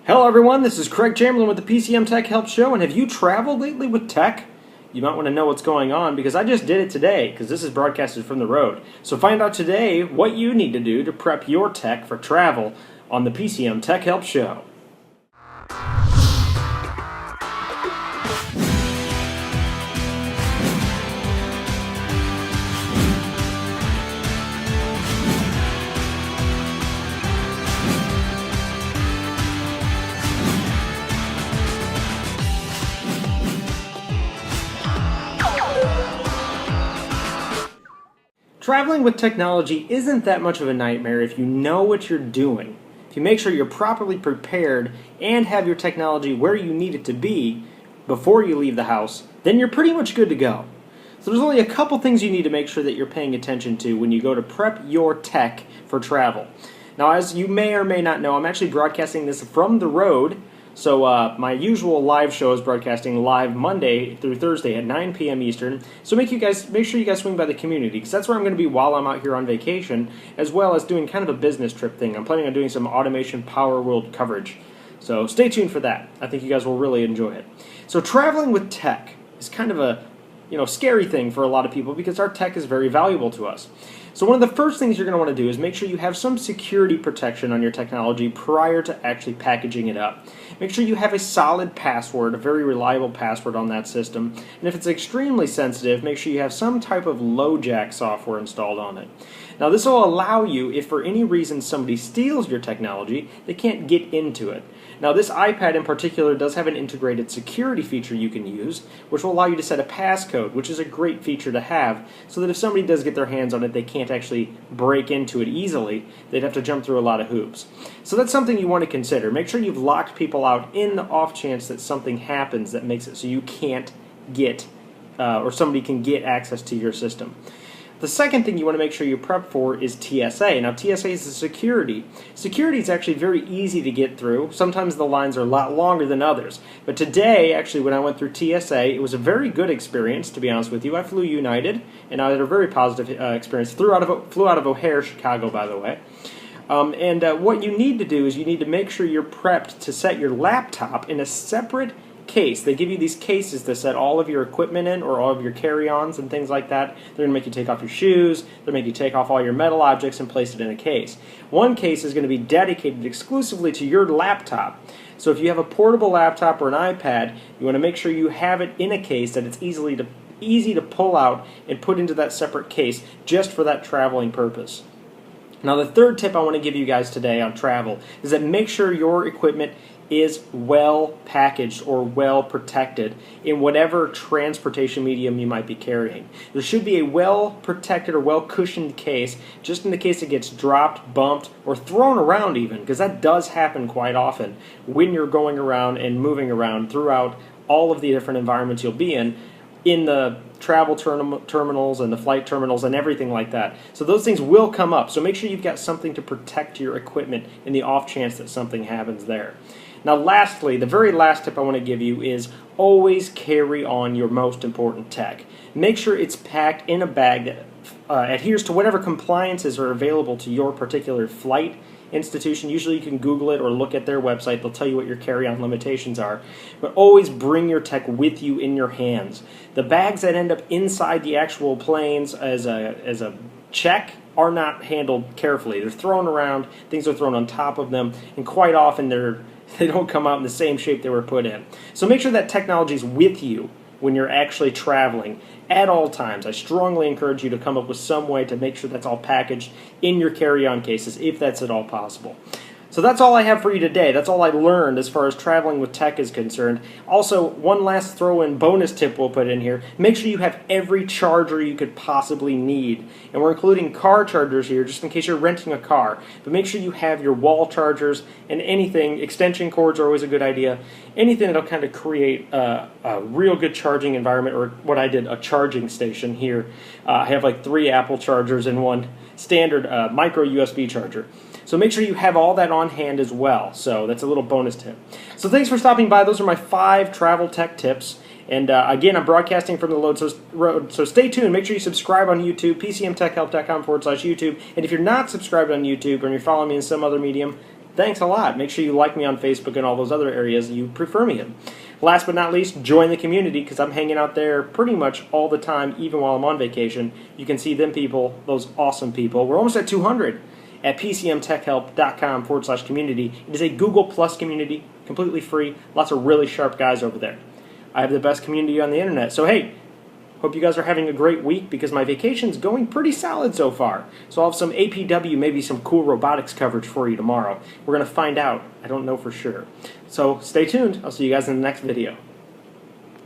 Hello everyone, this is Craig Chamberlain with the PCM Tech Help Show, and have you traveled lately with tech? You might want to know what's going on because I just did it today because this is broadcasted from the road. So find out today what you need to do to prep your tech for travel on the PCM Tech Help Show. Traveling with technology isn't that much of a nightmare if you know what you're doing. If you make sure you're properly prepared and have your technology where you need it to be before you leave the house, then you're pretty much good to go. So there's only a couple things you need to make sure that you're paying attention to when you go to prep your tech for travel. Now, as you may or may not know, I'm actually broadcasting this from the road. So my usual live show is broadcasting live Monday through Thursday at 9 p.m. Eastern. So make sure you guys swing by the community because that's where I'm going to be while I'm out here on vacation, as well as doing kind of a business trip thing. I'm planning on doing some automation power world coverage. So stay tuned for that. I think you guys will really enjoy it. So traveling with tech is kind of a scary thing for a lot of people because our tech is very valuable to us. So one of the first things you're going to want to do is make sure you have some security protection on your technology prior to actually packaging it up. Make sure you have a solid password, a very reliable password on that system. And if it's extremely sensitive, make sure you have some type of LoJack software installed on it. Now this will allow you, if for any reason somebody steals your technology, they can't get into it. Now this iPad in particular does have an integrated security feature you can use, which will allow you to set a passcode, which is a great feature to have, so that if somebody does get their hands on it, they can't actually break into it easily. They'd have to jump through a lot of hoops. So that's something you want to consider. Make sure you've locked people out in the off chance that something happens that makes it so you can't get, or somebody can get access to your system. The second thing you want to make sure you prep for is TSA. Now TSA is the security. Security is actually very easy to get through. Sometimes the lines are a lot longer than others. But today, actually, when I went through TSA, it was a very good experience, to be honest with you. I flew United, and I had a very positive experience. Flew out of O'Hare, Chicago, by the way. What you need to do is you need to make sure you're prepped to set your laptop in a separate case. They give you these cases to set all of your equipment in, or all of your carry-ons and things like that. They're going to make you take off your shoes. They're going to make you take off all your metal objects and place it in a case. One case is going to be dedicated exclusively to your laptop. So if you have a portable laptop or an iPad, you want to make sure you have it in a case that it's easy to pull out and put into that separate case just for that traveling purpose. Now the third tip I want to give you guys today on travel is that make sure your equipment is well packaged or well protected in whatever transportation medium you might be carrying. There should be a well protected or well cushioned case just in the case it gets dropped, bumped, or thrown around even, because that does happen quite often when you're going around and moving around throughout all of the different environments you'll be in the travel terminals and the flight terminals and everything like that. So those things will come up. So make sure you've got something to protect your equipment in the off chance that something happens there. Now lastly, the very last tip I want to give you is always carry on your most important tech. Make sure it's packed in a bag that adheres to whatever compliances are available to your particular flight institution. Usually you can Google it or look at their website. They'll tell you what your carry-on limitations are. But always bring your tech with you in your hands. The bags that end up inside the actual planes as a check are not handled carefully. They're thrown around, things are thrown on top of them, and quite often they don't come out in the same shape they were put in. So make sure that technology is with you when you're actually traveling at all times. I strongly encourage you to come up with some way to make sure that's all packaged in your carry-on cases, if that's at all possible. So that's all I have for you today. That's all I learned as far as traveling with tech is concerned. Also, one last throw-in bonus tip we'll put in here. Make sure you have every charger you could possibly need. And we're including car chargers here just in case you're renting a car. But make sure you have your wall chargers and anything. Extension cords are always a good idea. Anything that'll kind of create a real good charging environment, or what I did, a charging station here. I have like 3 Apple chargers and 1 standard micro USB charger. So make sure you have all that on hand as well. So that's a little bonus tip. So thanks for stopping by. Those are my 5 travel tech tips. And again, I'm broadcasting from the road, so stay tuned. Make sure you subscribe on YouTube, pcmtechhelp.com/YouTube. And if you're not subscribed on YouTube or you're following me in some other medium, Thanks a lot. Make sure you like me on Facebook and all those other areas you prefer me in. Last but not least, join the community, because I'm hanging out there pretty much all the time, even while I'm on vacation. You can see them people, those awesome people. We're almost at 200 at pcmtechhelp.com/community. It is a Google Plus community, completely free. Lots of really sharp guys over there. I have the best community on the internet. So hey, hope you guys are having a great week, because my vacation's going pretty solid so far. So I'll have some APW, maybe some cool robotics coverage for you tomorrow. We're going to find out. I don't know for sure. So stay tuned. I'll see you guys in the next video.